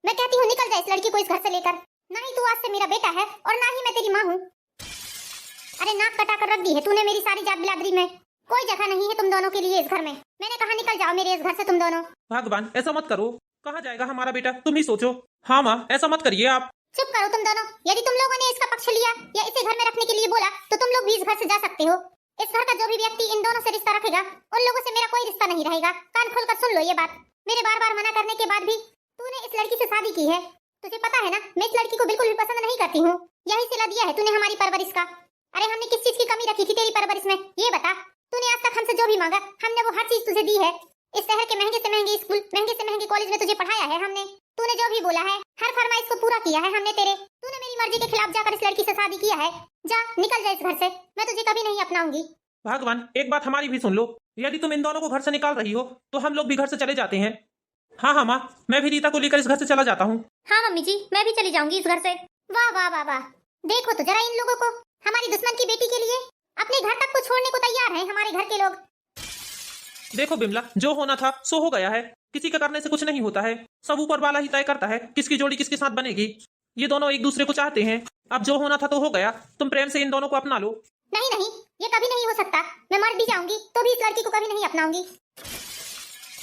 मैं कहती हूँ निकल जा इस लड़की को इस घर से लेकर। ना ही तू आज से मेरा बेटा है और ना ही मैं तेरी माँ हूँ। अरे नाक कटा कर रख दी है तूने मेरी सारी जात बिरादरी में। कोई जगह नहीं है तुम दोनों के लिए इस घर में। मैंने कहा निकल जाओ मेरे इस घर से तुम दोनों। भगवान ऐसा मत करो, कहाँ जाएगा हमारा बेटा, तुम ही सोचो। हाँ माँ ऐसा मत करिए आप। चुप करो तुम दोनों। यदि तुम लोगों ने इसका पक्ष लिया या इसे घर में रखने के लिए बोला तो तुम लोग भी इस घर से जा सकते हो। इस घर का जो भी व्यक्ति इन दोनों से रिश्ता रखेगा उन लोगों से मेरा कोई रिश्ता नहीं रहेगा। कान खोलकर सुन लो ये बात। मेरे बार बार मना करने के बाद भी तूने इस लड़की से शादी की है। तुझे पता है ना मैं इस लड़की को बिल्कुल भी पसंद नहीं करती हूँ। यही सिला दिया है तूने हमारी परवरिश का। अरे हमने किस चीज की कमी रखी थी तेरी परवरिश में ये बता। तूने आज तक हमसे जो भी मांगा हमने वो हर चीज तुझे दी है। इस शहर के महंगे से महंगे स्कूल महंगे से महंगे कॉलेज में तुझे पढ़ाया है हमने। तूने जो भी बोला है हर फरमाइश को पूरा किया है हमने तेरे। तूने मेरी मर्जी के खिलाफ जाकर इस लड़की से शादी किया है। जा निकल जा इस घर से। मैं तुझे कभी नहीं अपनाऊंगी। भगवान एक बात हमारी भी सुन लो, यदि तुम इन दोनों को घर से निकाल रही हो तो हम लोग भी घर से चले जाते हैं। हाँ हाँ माँ, मैं भी रीता को लेकर इस घर से चला जाता हूँ। हाँ मम्मी जी मैं भी चली जाऊंगी इस घर से। वाह वाह वाह वाह, देखो तो जरा इन लोगों को। हमारी दुश्मन की बेटी के लिए अपने घर तक को छोड़ने को तैयार है हमारे घर के लोग। देखो बिमला, जो होना था सो हो गया है। किसी के करने से कुछ नहीं होता है, सब ऊपर वाला ही तय करता है किसकी जोड़ी किसके साथ बनेगी। ये दोनों एक दूसरे को चाहते हैं, अब जो होना था तो हो गया। तुम प्रेम से इन दोनों को अपना लो। नहीं नहीं ये कभी नहीं हो सकता। मैं मर भी जाऊंगी तो भी इस लड़की को कभी नहीं अपनाऊंगी।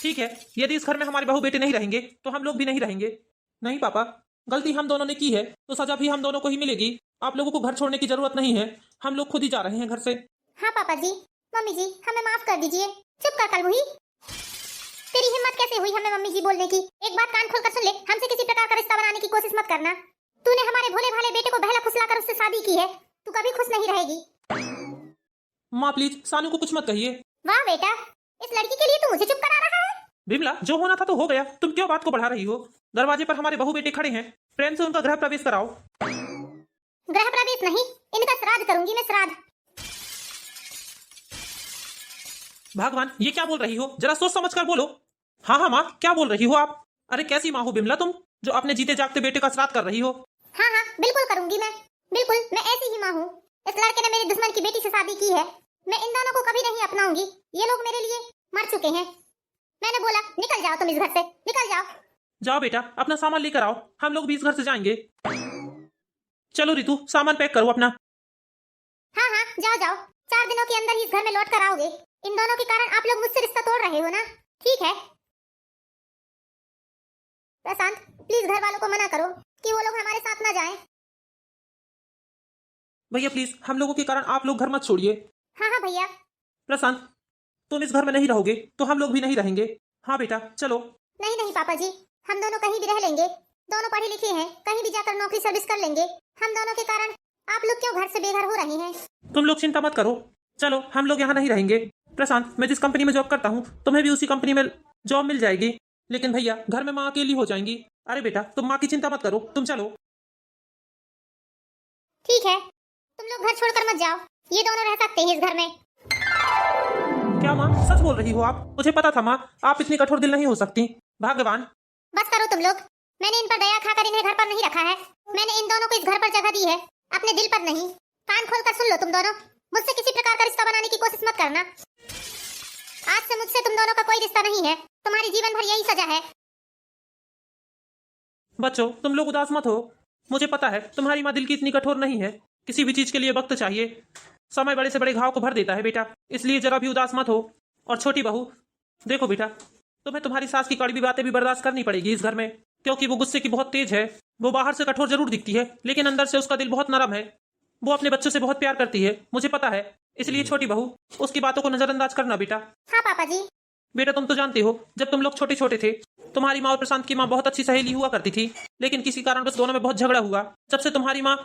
ठीक है, यदि इस घर में हमारे बहू बेटे नहीं रहेंगे तो हम लोग भी नहीं रहेंगे। नहीं पापा, गलती हम दोनों ने की है तो सजा भी हम दोनों को ही मिलेगी। आप लोगों को घर छोड़ने की जरूरत नहीं है, हम लोग खुद ही जा रहे हैं घर से। हाँ पापा जी मम्मी जी हमें माफ कर दीजिए। चुप कर कलबुही। तेरी हिम्मत कैसे हुई हमें मम्मी जी बोलने की। एक बात कान खोलकर सुन ले, हमसे किसी प्रकार का रिश्ता बनाने की कोशिश मत करना। तूने हमारे भोले भाले बेटे को बहला फुसलाकर उससे शादी की है। तू कभी खुश नहीं रहेगी। माँ प्लीज सानू को कुछ मत कहिए। वाह बेटा, इस लड़की के लिए तू मुझे चुप करा रहा है। बिमला, जो होना था तो हो गया, तुम क्यों बात को बढ़ा रही हो। दरवाजे पर हमारे बहू बेटे खड़े हैं, प्रेम से उनका गृह प्रवेश कराओ। गृह प्रवेश नहीं, इनका श्राद्ध करूंगी मैं, श्राद्ध। भगवान ये क्या बोल रही हो, जरा सोच समझ कर बोलो। हाँ हाँ माँ, क्या बोल रही हो आप। अरे कैसी माँ हो बिमला तुम, जो अपने जीते जागते बेटे का श्राद्ध कर रही हो। हाँ हाँ बिल्कुल करूंगी मैं, बिल्कुल मैं ऐसी ही माँ हूँ। इस लड़के ने मेरे दुश्मन की बेटी से शादी की है। मैं इन दोनों को कभी नहीं अपनाऊंगी। ये लोग मेरे लिए मर चुके हैं। मैंने बोला निकल जाओ तुम इस घर से, निकल जाओ। जाओ बेटा अपना सामान लेकर आओ, हम लोग भी इस घर से जाएंगे। चलो रितु सामान पैक करो अपना। हाँ हाँ जाओ जाओ, 4 दिनों के अंदर ही इस घर में लौट कर आओगे। इन दोनों के कारण आप लोग मुझसे रिश्ता तोड़ रहे हो ना। ठीक है प्रशांत, प्लीज घर वालों को मना करो कि वो लोग हमारे साथ ना जाएं। भैया प्लीज हम लोगों के कारण आप लोग घर मत छोड़िए। हाँ हाँ भैया। प्रशांत तुम इस घर में नहीं रहोगे तो हम लोग भी नहीं रहेंगे। हाँ बेटा चलो। नहीं नहीं पापा जी, हम दोनों कहीं भी रह लेंगे। दोनों पढ़े लिखे हैं, कहीं भी जाकर नौकरी सर्विस कर लेंगे। हम दोनों के कारण आप लोग क्यों घर से बेघर हो रहे हैं। तुम लोग चिंता मत करो, चलो हम लोग यहाँ नहीं रहेंगे। प्रशांत मैं जिस कंपनी में जॉब करता हूँ तुम्हें भी उसी कंपनी में जॉब मिल जाएगी। लेकिन भैया घर में माँ अकेली हो जाएंगी। अरे बेटा तुम माँ की चिंता मत करो, तुम चलो। ठीक है तुम लोग घर छोड़कर मत जाओ, ये दोनों रह सकते हैं इस घर में। क्या माँ सच बोल रही हो आप। मुझे पता था माँ आप इतनी कठोर दिल नहीं हो सकती। भगवान बस करो तुम लोग। मैंने इन पर दया खाकर इन्हें घर पर नहीं रखा है। मैंने इन दोनों को इस घर पर जगह दी है, अपने दिल पर नहीं। कान खोलकर सुन लो तुम दोनों, मुझसे किसी प्रकार का रिश्ता बनाने की कोशिश मत करना। आज से मुझसे तुम दोनों का कोई रिश्ता नहीं है। तुम्हारी जीवन भर यही सजा है। बच्चों तुम लोग उदास मत हो, मुझे पता है तुम्हारी माँ दिल की इतनी कठोर नहीं है। किसी भी चीज के लिए वक्त चाहिए, समय बड़े से बड़े घाव को भर देता है बेटा, इसलिए जरा भी उदास मत हो। और छोटी बहू देखो बेटा, तुम्हें तुम्हारी सास की कड़वी बातें भी बर्दाश्त करनी पड़ेगी इस घर में, क्योंकि वो गुस्से की बहुत तेज है। वो बाहर से कठोर जरूर दिखती है लेकिन अंदर से उसका दिल बहुत नरम है। वो अपने बच्चों से बहुत प्यार करती है, मुझे पता है। इसलिए छोटी बहू उसकी बातों को नजरअंदाज करना बेटा। हाँ पापा जी। बेटा तुम तो जानते हो जब तुम लोग छोटे छोटे थे तुम्हारी माँ और प्रशांत की माँ बहुत अच्छी सहेली हुआ करती थी, लेकिन किसी कारण बस दोनों में बहुत झगड़ा हुआ। जब से तुम्हारी माँ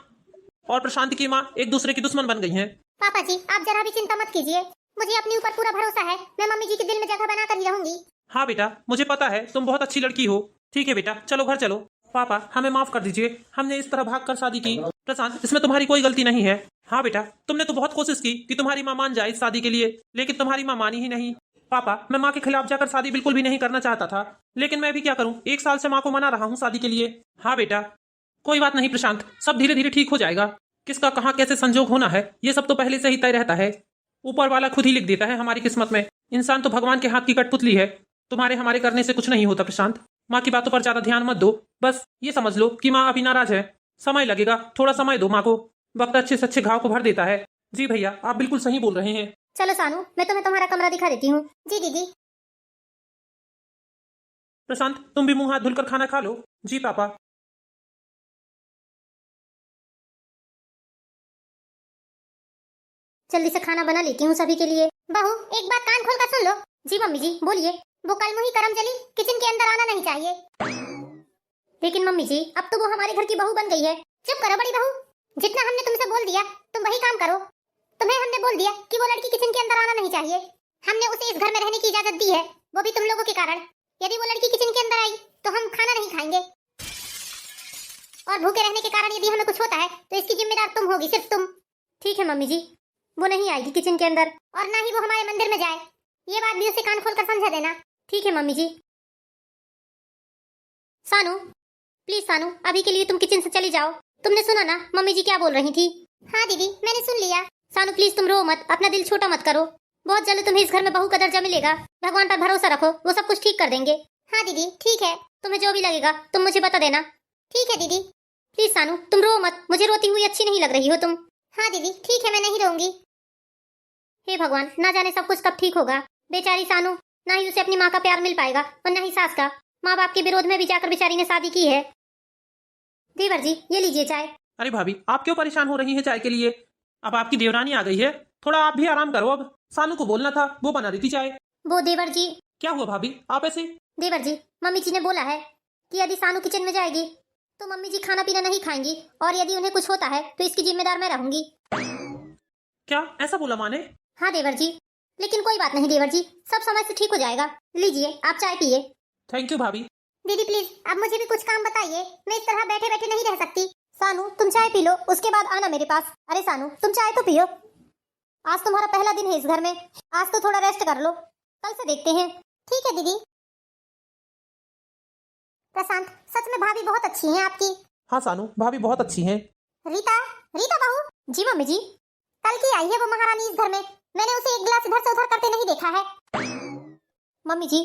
और प्रशांत की माँ एक दूसरे की दुश्मन बन गई हैं। पापा जी आप जरा भी चिंता मत कीजिए, मुझे अपने ऊपर पूरा भरोसा है। मैं मम्मी जी के दिल में जगह बना कर ही रहूंगी। हाँ बेटा मुझे पता है तुम बहुत अच्छी लड़की हो। ठीक है बेटा चलो घर चलो। पापा हमें माफ कर दीजिए, हमने इस तरह भाग कर शादी की। प्रशांत इसमें तुम्हारी कोई गलती नहीं है। हाँ बेटा तुमने तो बहुत कोशिश की कि तुम्हारी माँ मान जाए इस शादी के लिए, लेकिन तुम्हारी माँ मानी ही नहीं। पापा मैं माँ के खिलाफ जाकर शादी बिल्कुल भी नहीं करना चाहता था, लेकिन मैं भी क्या करूँ, 1 साल से माँ को मना रहा हूँ शादी के लिए। हाँ बेटा कोई बात नहीं प्रशांत, सब धीरे धीरे ठीक हो जाएगा। किसका कहाँ कैसे संजोग होना है ये सब तो पहले से ही तय रहता है। ऊपर वाला खुद ही लिख देता है हमारी किस्मत में। इंसान तो भगवान के हाथ की कठपुतली है। तुम्हारे हमारे करने से कुछ नहीं होता प्रशांत। माँ की बातों पर ज्यादा ध्यान मत दो। बस ये समझ लो कि माँ अभी नाराज है। समय लगेगा, थोड़ा समय दो माँ को। वक्त अच्छे से अच्छे घाव को भर देता है। जी भैया, आप बिल्कुल सही बोल रहे हैं। चलो सानू, मैं तुम्हें तुम्हारा कमरा दिखा देती हूँ। जी दीदी। प्रशांत, तुम भी मुंह हाथ धुलकर खाना खा लो। जी पापा। जल्दी से खाना बना लेती हूँ सभी के लिए। बहू, एक बात कान खोल कर सुन लो। जी मम्मी जी, बोलिए। वो कल मुही करम चली किचन के अंदर आना नहीं चाहिए। लेकिन मम्मी जी, अब तो वो हमारे घर की बहू बन गई है। चुप करो बड़ी बहू। जितना हमने तुमसे बोल दिया तुम वही काम करो। तुम्हें हमने बोल दिया कि वो लड़की किचन के अंदर आना नहीं चाहिए। हमने उसे इस घर में रहने की इजाजत दी है, वो भी तुम लोगों के कारण। यदि वो लड़की किचन के अंदर आई तो हम खाना नहीं खाएंगे, और भूखे रहने के कारण यदि हमें कुछ होता है तो इसकी जिम्मेदार तुम होगी, सिर्फ तुम। ठीक है मम्मी जी, वो नहीं आएगी किचन के अंदर, और ना ही वो हमारे मंदिर में जाए। ये बात भी उसे कान खोलकर समझा देना। ठीक है मम्मी जी। सानू, प्लीज सानू, अभी के लिए तुम किचन से चली जाओ। तुमने सुना ना मम्मी जी क्या बोल रही थी? हाँ दीदी, मैंने सुन लिया। सानू प्लीज तुम रो मत, अपना दिल छोटा मत करो। बहुत जल्द तुम्हें इस घर में बहू का दर्जा मिलेगा। भगवान पर भरोसा रखो, वो सब कुछ ठीक कर देंगे। हाँ दीदी, ठीक है। तुम्हें जो भी लगेगा तुम मुझे बता देना। ठीक है दीदी। प्लीज सानू, तुम रो मत, मुझे रोती हुई अच्छी नहीं लग रही हो तुम। हाँ दीदी, ठीक है, मैं नहीं रहूंगी। हे भगवान, ना जाने सब कुछ कब ठीक होगा। बेचारी सानू, ना ही उसे अपनी माँ का प्यार मिल पाएगा और ना ही सास का। माँ बाप के विरोध में भी जाकर बेचारी ने शादी की है। देवर जी, ये लीजिए चाय। अरे भाभी, आप क्यों परेशान हो रही हैं चाय के लिए? अब आपकी देवरानी आ गई है, थोड़ा आप भी आराम करो। अब सानू को बोलना था, वो बना रही थी चाय। वो देवर जी। क्या हुआ भाभी, आप ऐसे? देवर जी, मम्मी जी ने बोला है कि यदि सानू किचन में जाएगी तो मम्मी जी खाना पीना नहीं खाएंगी, और यदि उन्हें कुछ होता है तो इसकी जिम्मेदार मैं रहूंगी। क्या ऐसा बोला माँ ने? हाँ देवर जी, लेकिन कोई बात नहीं देवर जी, सब समय से ठीक हो जाएगा। लीजिए, आप चाय पिए। थैंक यू भाभी। दीदी प्लीज, अब मुझे भी कुछ काम बताइए, मैं इस तरह बैठे बैठे नहीं रह सकती। सानू, तुम चाय पी लो, उसके बाद आना मेरे पास। अरे सानू, तुम चाय तो पियो। आज तुम्हारा पहला दिन है इस घर में, आज तो थोड़ा रेस्ट कर लो, कल से देखते हैं। ठीक है दीदी। प्रशांत, सच में भाभी बहुत अच्छी हैं आपकी। हाँ सानू, भाभी बहुत अच्छी हैं। रीता, रीता बहू। जी मम्मी जी। कल की आई है वो महारानी इस घर में, मैंने उसे एक गिलास इधर से उधर करते नहीं देखा है। मम्मी जी।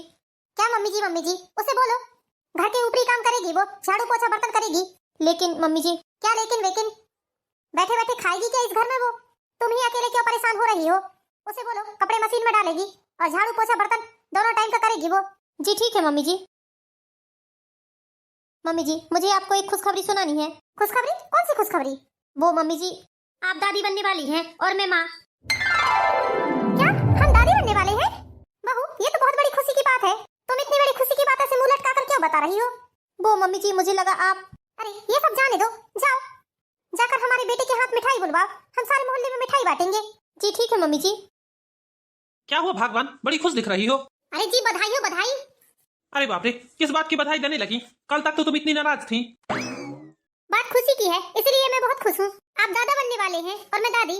क्या मम्मी जी? मम्मी जी, उसे बोलो, घर के ऊपरी काम करेगी वो, झाड़ू पोछा बर्तन करेगी। लेकिन मम्मी जी। क्या लेकिन वेकिन? बैठे बैठे खाएगी क्या इस घर में वो? तुम ही अकेले क्यों परेशान हो रही हो? उसे बोलो कपड़े मशीन में डालेगी और झाड़ू पोछा बर्तन दोनों टाइम का करेगी वो। जी ठीक है मम्मी जी। मम्मी जी, मुझे आपको एक खुशखबरी सुनानी है। खुशखबरी? कौन सी खुशखबरी? वो मम्मी जी, आप दादी बनने वाली हैं और मैं माँ। क्या हम दादी बनने वाले हैं? बहू, ये तो बहुत बड़ी खुशी की बात है। तुम इतनी बड़ी खुशी की बात ऐसे मुंह लटकाकर क्यों बता रही हो? वो मम्मी जी, मुझे लगा आप। अरे ये सब जाने दो, जाओ जाकर हमारे बेटे के हाथ मिठाई बुलवाओ, हम सारे मोहल्ले में मिठाई बांटेंगे। जी ठीक है मम्मी जी। क्या हुआ भगवान, बड़ी खुश दिख रही हो? अरे जी बधाई हो बधाई। अरे बाप रे, किस बात की बधाई देने लगी? कल तक तो तुम इतनी नाराज थी। बात खुशी की है, इसलिए मैं बहुत खुश हूँ। आप दादा बनने वाले हैं और मैं दादी।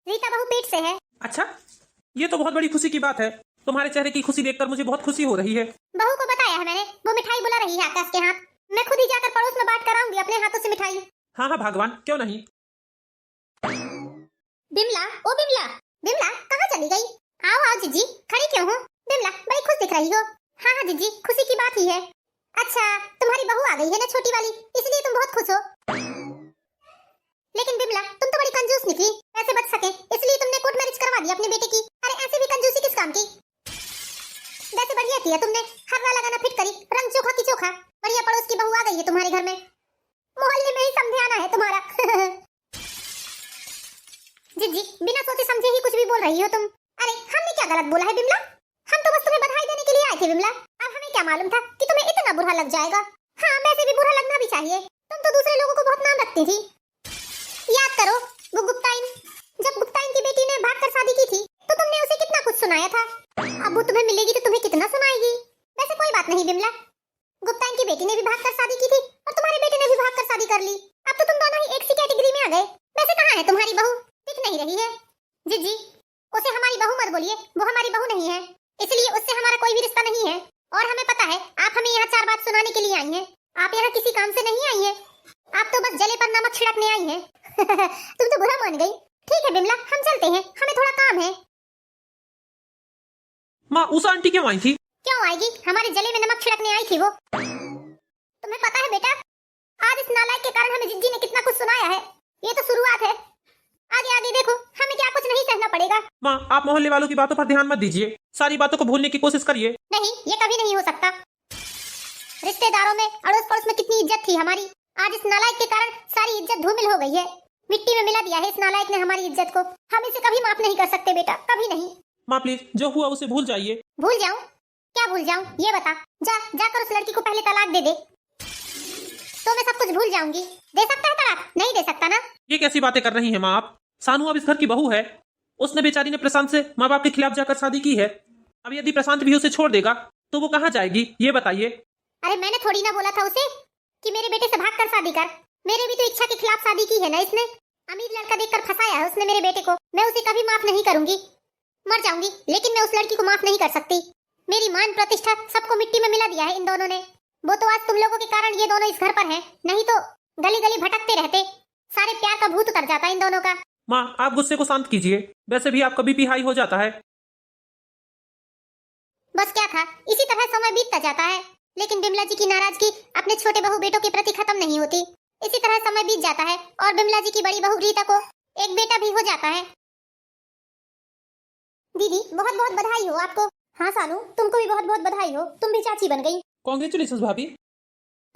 रीता बहू पेट से है। अच्छा, ये तो बहुत बड़ी खुशी की बात है। तुम्हारे चेहरे की खुशी देखकर मुझे बहुत खुशी हो रही है। बहू को बताया है मैंने, वो मिठाई बुला रही है आकाश के हाथ। मैं खुद ही जाकर पड़ोस में बांट कर आऊंगी अपने हाथों से मिठाई। हाँ हाँ भगवान, क्यों नहीं। बिमला, ओ बिमला। बिमला कहाँ चली गई? आओ आओ जीजी, खड़ी क्यों हो? बिमला बड़ी खुश दिख रही हो। हाँ हाँ जीजी, खुशी की बात ही है। अच्छा, तुम्हारी बहू आ गई है ना छोटी वाली, इसलिए तुम बहुत खुश हो। लेकिन बिमला, तुम तो बड़ी कंजूस निकली। ऐसे बच सके इसलिए तुमने कोर्ट मैरिज करवा दी अपने बेटे की। अरे ऐसे भी कंजूसी किस काम की? वैसे बढ़िया किया तुमने, हरवा लगाना फिट करी, रंग चोखा की चोखा। बढ़िया, पड़ोस की बहू आ गई है तुम्हारे घर में, मोहल्ले में ही समझाना है तुम्हारा। जीजी, बिना सोचे समझे ही कुछ भी बोल रही हो तुम। अरे हमने क्या गलत बोला है बिमला? हम तो बस तुम्हें बधाई देने के लिए आए थे बिमला। अब हमें क्या मालूम था कि तुम्हें इतना बुरा लग जाएगा। हाँ, वैसे भी बुरा लगना भी चाहिए, तुम तो दूसरे लोगों को बहुत नाम रखती थी। याद करो वो गुप्ताइन, जब गुप्ताइन की बेटी ने भागकर शादी की थी तो तुमने उसे कितना कुछ सुनाया था। अब वो तुम्हें मिलेगी तो तुम्हें कितना सुनाएगी। वैसे कोई बात नहीं बिमला, गुप्ताइन की बेटी ने भी भागकर शादी की थी और तुम्हारे बेटे ने भी भागकर शादी कर ली। अब तो तुम दोनों ही एक सी कैटेगरी में आ गए। वैसे कहाँ है तुम्हारी बहू? दिख नहीं रही है। जीजी, उसे हमारी बहू मत बोलिए, वो हमारी बहू नहीं है, इसलिए उससे हमारा कोई भी रिश्ता नहीं है। और हमें पता है आप हमें यहाँ चार बात सुनाने के लिए आई हैं। आप यहाँ किसी काम से नहीं आई हैं, आप तो बस जले पर नमक छिड़कने आई हैं। तुम तो बुरा मान गई। ठीक है बिमला, हम चलते हैं, हमें थोड़ा काम है। माँ, उषा आंटी क्यों आई थी? क्यों आएगी, हमारे जले में नमक छिड़कने आई थी वो। है बेटा, आज इस नालायक के कारण हमें जिज्जी ने कितना कुछ सुनाया है। ये तो शुरुआत है, आगे आगे देखो हमें क्या कुछ नहीं सहना पड़ेगा। माँ, आप मोहल्ले वालों की बातों पर ध्यान मत दीजिए, सारी बातों को भूलने की कोशिश करिए। नहीं, ये कभी नहीं हो सकता। रिश्तेदारों में, अड़ोस पड़ोस में कितनी इज्जत थी हमारी, आज इस नालायक के कारण सारी इज्जत धूमिल हो गई है। मिट्टी में मिला दिया है इस नालायक ने हमारी इज्जत को। हम इसे कभी माफ नहीं कर सकते बेटा, कभी नहीं। माँ प्लीज, जो हुआ उसे भूल जाइए। भूल जाऊं? क्या भूल जाऊं ये बता। जाकर उस लड़की को पहले तलाक दे दे, तो मैं सब कुछ भूल जाऊंगी। दे सकता है तलाक? नहीं दे सकता ना। ये कैसी बातें कर रही हैं माँ आप? सानू अब इस घर की बहू है, उसने बेचारी ने प्रशांत से माँ बाप के खिलाफ जाकर शादी की है। अब यदि प्रशांत भी उसे छोड़ देगा तो वो कहाँ जाएगी, ये बताइए। अरे मैंने थोड़ी ना बोला था उसे कि मेरे बेटे से भागकर शादी कर। मेरे भी तो इच्छा के खिलाफ शादी की है ना इसने। अमीर लड़का देखकर फंसाया है उसने मेरे बेटे को। मैं उसे कभी माफ नहीं करूंगी, मर जाऊंगी लेकिन मैं उस लड़की को माफ नहीं कर सकती। मेरी मान प्रतिष्ठा सबको मिट्टी में मिला दिया है इन दोनों ने। वो तो आज तुम लोगों के कारण ये दोनों इस घर पर हैं, नहीं तो गली गली भटकते रहते। सारे प्यार का भूत उतर जाता इन दोनों का। माँ, आप गुस्से को शांत कीजिए, वैसे भी आपका बीपी हाई हो जाता है। बस क्या था, इसी तरह समय बीतता जाता है, लेकिन बिमला जी की नाराजगी अपने छोटे बहू बेटों के प्रति खत्म नहीं होती। इसी तरह समय बीत जाता है और बिमला जी की बड़ी बहू रीता को एक बेटा भी हो जाता है। दीदी बहुत बहुत बधाई हो आपको। हाँ सानू, तुमको भी बहुत बहुत बधाई हो, तुम भी चाची बन गई। कांग्रेचुलेशंस भाभी।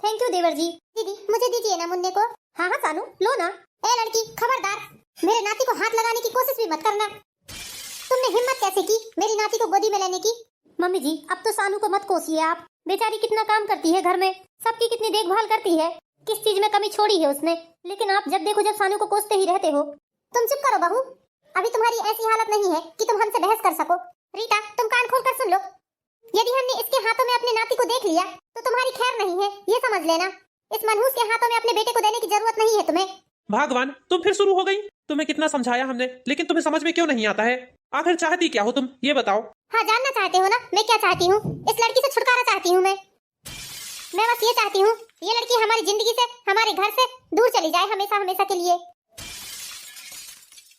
थैंक यू देवर जी। दीदी मुझे दीजिए ना मुन्ने को। हाँ हाँ सानू, लो ना। ए लड़की खबरदार, मेरे नाती को हाथ लगाने की कोशिश भी मत करना। तुमने हिम्मत कैसे की मेरी नाती को गोदी में लेने की? मम्मी जी अब तो सानू को मत कोसिए आप, बेचारी कितना काम करती है घर में, सबकी कितनी देखभाल करती है, किस चीज में कमी छोड़ी है उसने। लेकिन आप जब देखो जब सानू को कोसते ही रहते हो। तुम चुप करो बहू, अभी तुम्हारी ऐसी हालत नहीं है कि तुम हमसे बहस कर सको। रीता तुम कान खोल कर सुन लो, यदि हमने इसके हाथों में अपने नाती को देख लिया तो तुम्हारी खैर नहीं है, ये समझ लेना। इस मनहूस के हाथों में अपने बेटे को देने की जरूरत नहीं है तुम्हें। भगवान, तुम फिर शुरू हो गई। तुम्हें कितना समझाया हमने, लेकिन तुम्हें समझ में क्यों नहीं आता है? आखिर चाहती क्या हो तुम, ये बताओ। हाँ जानना चाहते हो ना मैं क्या चाहती हूँ? इस लड़की से छुटकारा चाहती हूँ मैं बस ये चाहती हूँ ये लड़की हमारी जिंदगी से, हमारे घर से दूर चली जाए हमेशा हमेशा के लिए।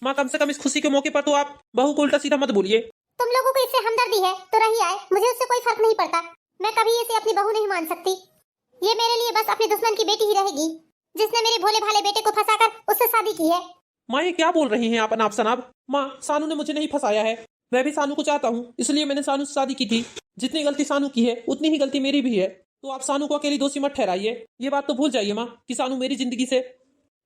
माँ, कम से कम इस खुशी के मौके पर तो आप बहू को उल्टा सीधा मत बोलिए। तुम लोगों को इससे हमदर्दी है तो रही आए, मुझे उससे कोई फर्क नहीं पड़ता। मैं कभी इसे अपनी बहू नहीं मान सकती। ये मेरे लिए बस अपने दुश्मन की बेटी ही रहेगी, जिसने मेरे भोले भाले बेटे को फंसाकर उससे शादी की है। माँ, ये क्या बोल रही हैं आप अनाप शनाप? माँ, सानू ने मुझे नहीं फंसाया है, मैं भी सानू को चाहता हूँ, इसलिए मैंने सानू से शादी की थी। जितनी गलती सानू की है उतनी ही गलती मेरी भी है, तो आप सानू को अकेली दोषी मत ठहराइए। ये बात तो भूल जाइए माँ कि सानू मेरी जिंदगी से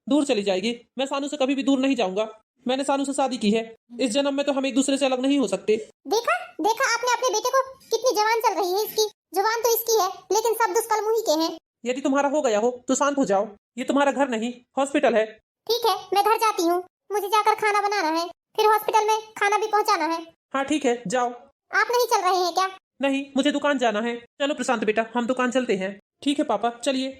दूर चली जाएगी। मैं सानू से कभी भी दूर नहीं जाऊंगा। मैंने सानू से शादी की है, इस जन्म में तो हम एक दूसरे से अलग नहीं हो सकते। देखा देखा आपने अपने बेटे को, कितनी जवान चल रही है इसकी। जुबान तो इसकी है लेकिन सब दुष्कर्म मुही के हैं। यदि तुम्हारा हो गया हो तो शांत हो जाओ, ये तुम्हारा घर नहीं हॉस्पिटल है। ठीक है मैं घर जाती हूँ, मुझे जाकर खाना बनाना है, फिर हॉस्पिटल में खाना भी पहुँचाना है। हाँ ठीक है, जाओ। आप नहीं चल रहे हैं क्या? नहीं, मुझे दुकान जाना है। चलो प्रशांत बेटा, हम दुकान चलते हैं। ठीक है पापा, चलिए।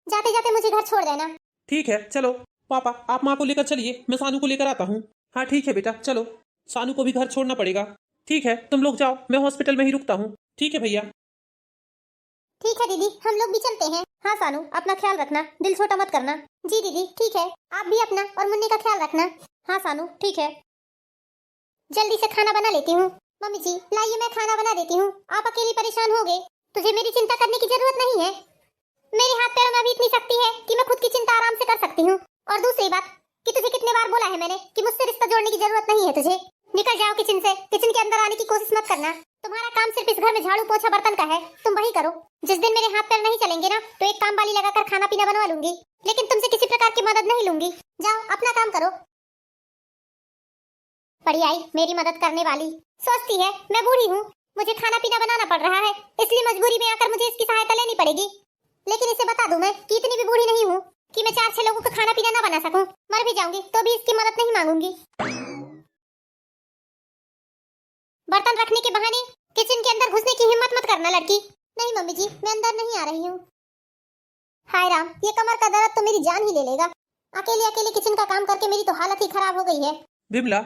जाते जाते मुझे घर छोड़ देना। ठीक है चलो। पापा, आप माँ को लेकर चलिए, मैं सानू को लेकर आता हूँ। हाँ ठीक है बेटा, चलो। सानू को भी घर छोड़ना पड़ेगा। ठीक है, तुम लोग जाओ, मैं हॉस्पिटल में ही रुकता हूँ। ठीक है भैया। ठीक है दीदी, हम लोग भी चलते हैं। हाँ सानू, अपना ख्याल रखना, दिल छोटा मत करना। जी दीदी ठीक है, आप भी अपना और मुन्ने का ख्याल रखना। हाँ सानू ठीक है। जल्दी से खाना बना लेती हूँ। मम्मी जी लाइए मैं खाना बना देती हूँ, आप अकेली परेशान हो गए, तुझे मेरी चिंता करने की जरूरत नहीं है। मेरे हाथ पैरों में अभी इतनी शक्ति है कि मैं खुद की चिंता आराम से कर सकती हूँ। और दूसरी बात कि तुझे कितने बार बोला है मैंने कि मुझसे रिश्ता जोड़ने की जरूरत नहीं है तुझे। निकल जाओ किचन से, किचन के अंदर आने की कोशिश मत करना। तुम्हारा काम सिर्फ इस घर में झाड़ू पोछा बर्तन का है, तुम वही करो। जिस दिन मेरे हाथ पैर नहीं चलेंगे ना तो एक काम वाली लगाकर खाना पीना बनवा लूंगी, लेकिन तुमसे किसी प्रकार की मदद नहीं लूंगी। जाओ अपना काम करो। पड़ी आई मेरी मदद करने वाली, सोचती है मैं बूढ़ी हूँ, मुझे खाना पीना बनाना पड़ रहा है, इसलिए मजबूरी में आकर मुझे इसकी सहायता लेनी पड़ेगी। लेकिन इसे बता दूं मैं कि इतनी भी बूढ़ी नहीं हूँ कि मैं 4-6 लोगों का खाना पीना ना बना सकूं। मर भी जाऊंगी तो भी इसकी मदद नहीं मांगूंगी। बर्तन रखने के बहाने किचन के अंदर घुसने की हिम्मत मत करना लड़की। नहीं मम्मी जी, मैं अंदर नहीं आ रही हूँ। हाय राम, ये कमर का दर्द तो मेरी जान ही ले लेगा। अकेले अकेले किचन का काम करके मेरी तो हालत ही खराब हो गई है। बिमला,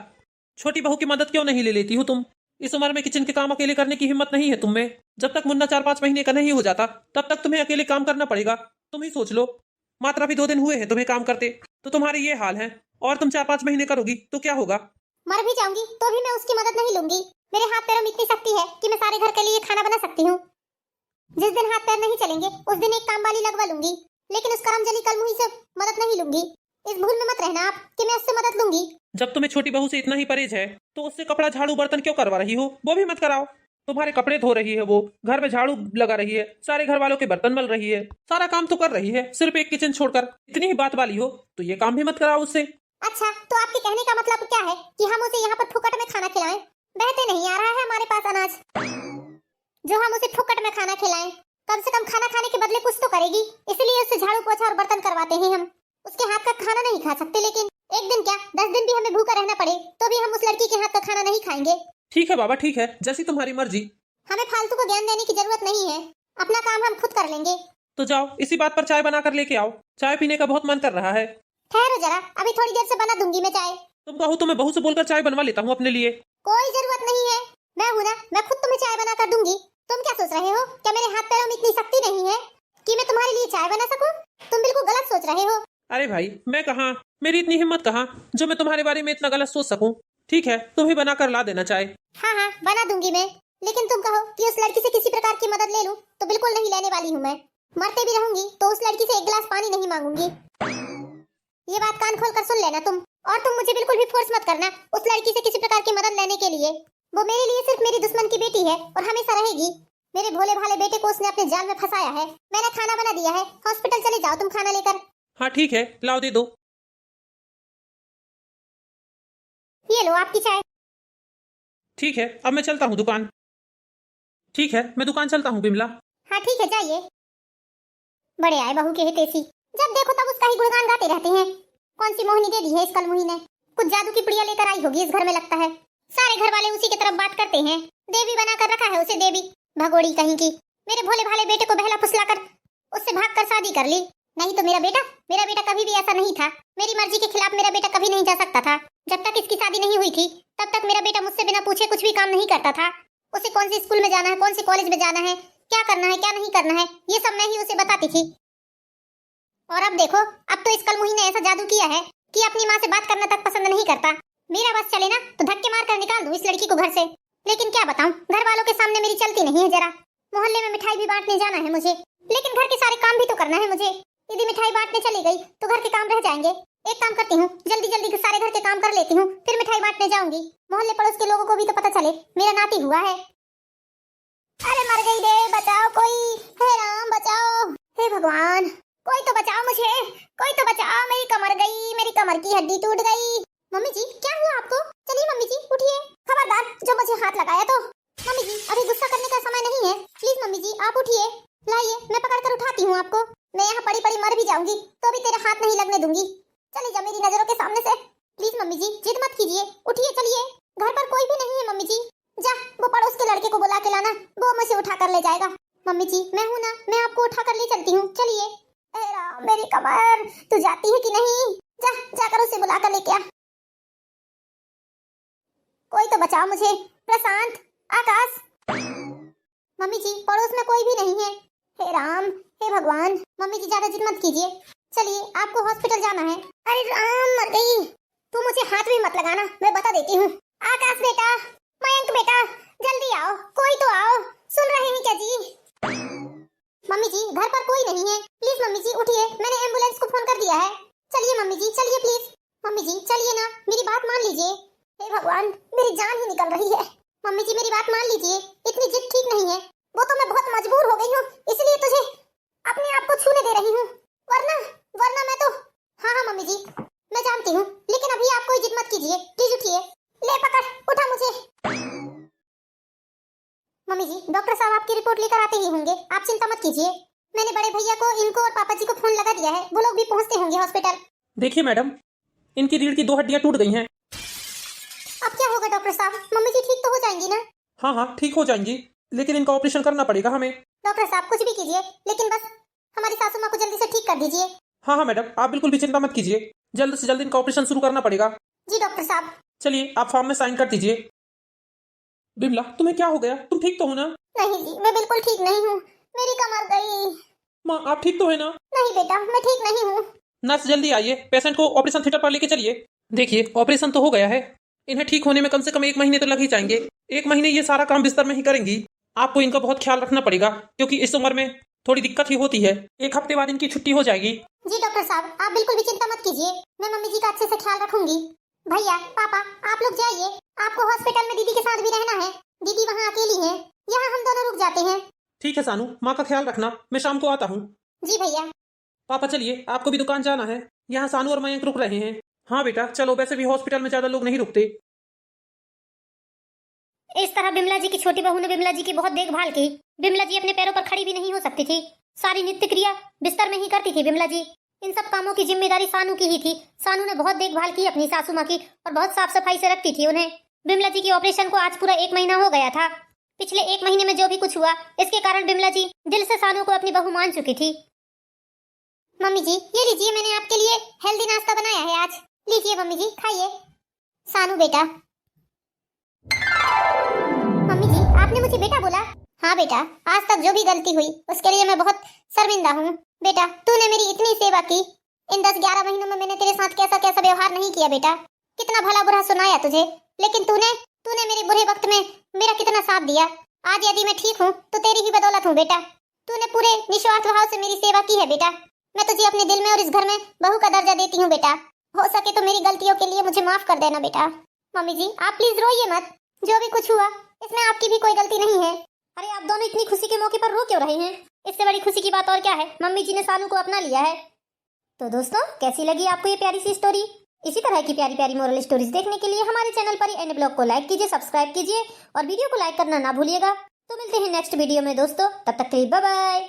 छोटी बहू की मदद क्यों नहीं ले लेती हो तुम? इस उम्र में किचन के काम अकेले करने की हिम्मत नहीं है तुम में। जब तक मुन्ना 4-5 महीने का नहीं हो जाता तब तक तुम्हें अकेले काम करना पड़ेगा। तुम ही सोच लो, मात्र अभी 2 दिन हुए हैं तुम्हें काम करते, तो तुम्हारे ये हाल है, और तुम 4-5 महीने करोगी तो क्या होगा? मर भी जाऊंगी तो भी मैं उसकी मदद नहीं लूंगी। मेरे हाथ पैरों में इतनी शक्ति है कि मैं सारे घर के लिए खाना बना सकती हूँ। जिस दिन हाथ पैर नहीं चलेंगे उस दिन एक काम वाली लगवा लूंगी, लेकिन उस करमजली कलमुही से मदद नहीं लूंगी। इस भूल में मत रहना आप कि मैं उससे मदद लूंगी। जब तुम्हें छोटी बहू से इतना ही परहेज है तो उससे कपड़ा झाड़ू बर्तन क्यों करवा रही हो? वो भी मत कराओ। तुम्हारे कपड़े धो रही है, वो घर में झाड़ू लगा रही है, सारे घर वालों के बर्तन मल रही है, सारा काम तो कर रही है, सिर्फ एक किचन छोड़कर। इतनी ही बात वाली हो तो ये काम भी मत कराओ उससे। अच्छा, तो आपके कहने का मतलब क्या है कि हम उसे यहाँ पर फुकट में खाना खिलाएं? बहते नहीं आ रहा है हमारे पास अनाज जो हम उसे फुकट में खाना खिलाएं। कम से कम खाना खाने के बदले कुछ तो करेगी, इसलिए उससे झाड़ू पोछा और बर्तन करवाते हैं हम। उसके हाथ का खाना नहीं खा सकते, लेकिन एक दिन क्या 10 दिन भी हमें भूखा रहना पड़े तो भी हम उस लड़की के हाथ का खाना नहीं खाएंगे। ठीक है बाबा, ठीक है, जैसी तुम्हारी मर्जी। हमें फालतू को ज्ञान देने की जरूरत नहीं है, अपना काम हम खुद कर लेंगे। तो जाओ इसी बात पर चाय बनाकर लेके आओ, चाय पीने का बहुत मन कर रहा है। ठहरो जरा, अभी थोड़ी देर से बना दूंगी मैं चाय। तुम कहो तो मैं बहू से बोलकर चाय बनवा लेता हूँ अपने लिए। कोई जरूरत नहीं है, मैं हूं ना, मैं खुद तुम्हें चाय बना कर दूंगी। तुम क्या सोच रहे हो, क्या मेरे हाथ पैरों में इतनी शक्ति नहीं है कि मैं तुम्हारे लिए चाय बना सकूं? तुम बिल्कुल गलत सोच रहे हो। अरे भाई, मैं कहाँ, मेरी इतनी हिम्मत कहाँ जो मैं तुम्हारे बारे में इतना गलत सोच सकूं। ठीक है, तुम ही बनाकर ला देना चाय। हाँ हाँ, बना दूंगी मैं, लेकिन तुम कहो कि उस लड़की से किसी प्रकार की मदद ले लूं तो बिल्कुल नहीं लेने वाली हूँ मैं। मरते भी रहूंगी तो उस लड़की से एक गिलास पानी नहीं मांगूंगी। ये बात कान खोल कर सुन लेना तुम, और तुम मुझे बिल्कुल भी फोर्स मत करना उस लड़की से किसी प्रकार की मदद लेने के लिए। वो मेरे लिए सिर्फ मेरी दुश्मन की बेटी है और हमेशा रहेगी। मेरे भोले भाले बेटे को उसने अपने जाल में फंसाया है। मैंने खाना बना दिया है, हॉस्पिटल चले जाओ तुम खाना लेकर। हाँ ठीक है, लाओ दे दो। ये लो आपकी चाय। ठीक है, अब मैं चलता हूँ दुकान। ठीक है, मैं दुकान चलता हूँ बिमला। हाँ ठीक है, जाइए। बड़े आए बहू के हितैषी, जब देखो तब उसका ही गुणगान गाते रहते हैं। कौन सी मोहनी दे दी है इस कलमुही ने? कुछ जादू की पुड़िया लेकर आई होगी इस घर में लगता है। सारे घर वाले उसी की तरफ बात करते हैं, देवी बनाकर रखा है उसे, देवी भगोड़ी कहीं की। मेरे भोले भाले बेटे को बहला फुसलाकर उससे भागकर शादी कर ली। नहीं तो मेरा बेटा कभी भी ऐसा नहीं था। मेरी मर्जी के खिलाफ मेरा बेटा कभी नहीं जा सकता था। जब तक इसकी शादी नहीं हुई थी तब तक मेरा बेटा मुझसे बिना पूछे कुछ भी काम नहीं करता था। उसे कौन सी स्कूल में जाना है, कौन सी कॉलेज में जाना है, क्या करना है क्या नहीं करना है, ये सब मैं ही उसे बताती थी। और अब देखो, अब तो इस कलमुही ने ऐसा जादू किया है कि अपनी माँ से बात करना तक पसंद नहीं करता। मेरा बस चले ना तो धक्के मार कर निकाल दूं इस लड़की को घर से। लेकिन क्या बताऊं, घर वालों के सामने मेरी चलती नहीं है जरा। मोहल्ले में मिठाई भी बांटने जाना है मुझे, लेकिन घर के सारे काम भी तो करना है मुझे। यदि मिठाई बांटने चली गई तो घर के काम रह जाएंगे। एक काम करती हूँ, जल्दी जल्दी सारे घर के काम कर लेती हूँ, फिर मिठाई बांटने जाऊंगी। मोहल्ले पड़ोस के लोगों को भी तो पता चले मेरा नाती हुआ है। अरे मर गई रे, बचाओ कोई, हे राम बचाओ, हे भगवान कोई तो बचाओ मुझे, कोई तो बचाओ, मेरी कमर गई, मेरी कमर की हड्डी टूट गई। मम्मी जी क्या हुआ आपको? चलिए मम्मी जी उठिए, खबरदार जो मुझे हाथ लगाया तो। मम्मी जी अभी गुस्सा करने का समय नहीं है, प्लीज मम्मी जी आप उठिए। लाइए मैं पकड़कर उठाती हूँ आपको। मैं यहाँ पड़ी पड़ी मर भी जाऊंगी तो भी तेरे हाथ नहीं लगने दूंगी। चले जा मेरी नजरों के सामने से, प्लीज मम्मी जी जिद मत कीजिए, उठिए चलिए। घर पर कोई भी नहीं है मम्मी जी, जा वो पड़ोस के लड़के को बुला के लाना, वो मुझे उठा कर ले जाएगा। मम्मी जी मैं हूँ ना, मैं आपको उठा कर ले चलती हूँ, चलिए। मेरी कमर, तू जाती है कि नहीं? जा जाकर उसे बुला कर लेके आ। कोई तो बचाओ मुझे, प्रशांत, आकाश। मम्मी जी पड़ोस में कोई भी नहीं है। हे राम, हे भगवान। मम्मी जी ज्यादा जिद मत कीजिए, चलिए आपको हॉस्पिटल जाना है। अरे राम मर गई। तू मुझे हाथ भी मत लगाना, मैं बता देती हूँ। आकाश बेटा, मयंक बेटा, जल्दी आओ, कोई तो आओ, सुन रहे हैं क्या जी? मम्मी जी घर पर कोई नहीं है, प्लीज मम्मी जी उठिए, मैंने एम्बुलेंस को फोन कर दिया है। चलिए मम्मी जी चलिए प्लीज, मम्मी जी चलिए ना, मेरी बात मान लीजिए। हे भगवान मेरी जान ही निकल रही है। मम्मी जी मेरी बात मान लीजिए, इतनी जिद ठीक नहीं है। वो तो मैं बहुत मजबूर हो गई हूँ, इसलिए तुझे अपने आप को छूने दे रही हूँ, वरना वरना मैं तो। हाँ हाँ मम्मी जी मैं जानती हूँ, लेकिन अभी आप कोई जिद मत कीजिए, प्लीज उठिए। ले पकड़, उठा मुझे। मम्मी जी डॉक्टर साहब आपकी रिपोर्ट लेकर आते ही होंगे, आप चिंता मत कीजिए। मैंने बड़े भैया को, इनको और पापा जी को फोन लगा दिया है, वो लोग भी पहुंचते होंगे हॉस्पिटल। देखिए मैडम, इनकी रीढ़ की 2 हड्डियां टूट गई हैं। अब क्या होगा डॉक्टर साहब, मम्मी जी ठीक तो हो जाएंगी ना? हाँ हाँ ठीक हो जाएंगी, लेकिन इनका ऑपरेशन करना पड़ेगा हमें। डॉक्टर साहब कुछ भी कीजिए, लेकिन बस हमारी सासू माँ को जल्दी से ठीक कर दीजिए। हाँ हाँ मैडम, आप बिल्कुल भी चिंता मत कीजिए, जल्द से जल्द इनका ऑपरेशन शुरू करना पड़ेगा। जी डॉक्टर साहब। चलिए आप फॉर्म में साइन कर दीजिए। बिमला तुम्हें क्या हो गया, तुम ठीक तो हो ना? नहीं जी मैं बिल्कुल ठीक नहीं हूँ, मेरी कमर गई। माँ आप ठीक तो है ना? नहीं बेटा मैं ठीक नहीं हूँ। नर्स जल्दी आइए, पेशेंट को ऑपरेशन थिएटर पर लेके चलिए। देखिए ऑपरेशन तो हो गया है, इन्हें ठीक होने में कम से कम 1 महीने तो लग ही जाएंगे। 1 महीने ये सारा काम बिस्तर में ही करेंगी, आपको इनका बहुत ख्याल रखना पड़ेगा, क्योंकि इस उम्र में थोड़ी दिक्कत ही होती है। 1 हफ्ते बाद इनकी छुट्टी हो जाएगी। जी डॉक्टर साहब, आप बिल्कुल भी चिंता मत कीजिए, मैं मम्मी जी का अच्छे से ख्याल रखूंगी। भैया, पापा, आप लोग जाइए, आपको हॉस्पिटल में दीदी के साथ भी रहना है। दीदी वहाँ अकेली है, यहाँ हम दोनों रुक जाते हैं। ठीक है सानू, माँ का ख्याल रखना, मैं शाम को आता हूँ। जी भैया। पापा चलिए, आपको भी दुकान जाना है, यहाँ सानू और मयंक रुक रहे हैं। हाँ बेटा चलो, वैसे भी हॉस्पिटल में ज्यादा लोग नहीं रुकते। इस तरह बिमला जी की छोटी बहू ने बिमला जी की बहुत देखभाल की। बिमला जी अपने पैरों पर खड़ी भी नहीं हो सकती थी, सारी नित्य क्रिया बिस्तर में ही करती थी बिमला जी। इन सब कामों की जिम्मेदारी सानू की ही थी। सानू ने बहुत देखभाल की अपनी सासू माँ की और बहुत साफ सफाई से रखती थी उन्हें। बिमला जी के ऑपरेशन को आज पूरा 1 महीना हो गया था। पिछले 1 महीने में जो भी कुछ हुआ, इसके कारण बिमला जी दिल से सानू को अपनी बहू मान चुकी थी। मम्मी जी, ये लीजिए, मैंने आपके लिए हेल्दी नाश्ता बनाया है आज। लीजिए मम्मी जी, खाइए। सानू बेटा। मम्मी जी, आपने मुझे बेटा बोला? हाँ बेटा, आज तक जो भी गलती हुई उसके लिए मैं बहुत शर्मिंदा हूँ। बेटा, तूने मेरी इतनी सेवा की, इन 10-11 महीनों में मैंने तेरे साथ कैसा कैसा व्यवहार नहीं किया बेटा। कितना भला बुरा सुनाया तुझे, लेकिन तूने मेरे बुरे वक्त में मेरा कितना साथ दिया। आज यदि मैं ठीक हूँ तो तेरी ही बदौलत हूँ बेटा। तूने पूरे निस्वार्थ भाव से मेरी सेवा की है बेटा। मैं तुझे अपने दिल में और इस घर में बहू का दर्जा देती हूँ बेटा। हो सके तो मेरी गलतियों के लिए मुझे माफ कर देना बेटा। मम्मी जी, आप प्लीज रोइए मत। जो भी कुछ हुआ इसमें आपकी भी कोई गलती नहीं है। अरे आप दोनों इतनी खुशी के मौके पर रो क्यों रहे हैं? इससे बड़ी खुशी की बात और क्या है, मम्मी जी ने सानू को अपना लिया है। तो दोस्तों, कैसी लगी आपको ये प्यारी सी स्टोरी? इसी तरह की प्यारी प्यारी मोरल स्टोरीज देखने के लिए हमारे चैनल पर एन ब्लॉग को लाइक कीजिए, सब्सक्राइब कीजिए और वीडियो को लाइक करना ना भूलिएगा। तो मिलते हैं नेक्स्ट वीडियो में दोस्तों, तब तक के लिए बाय बाय।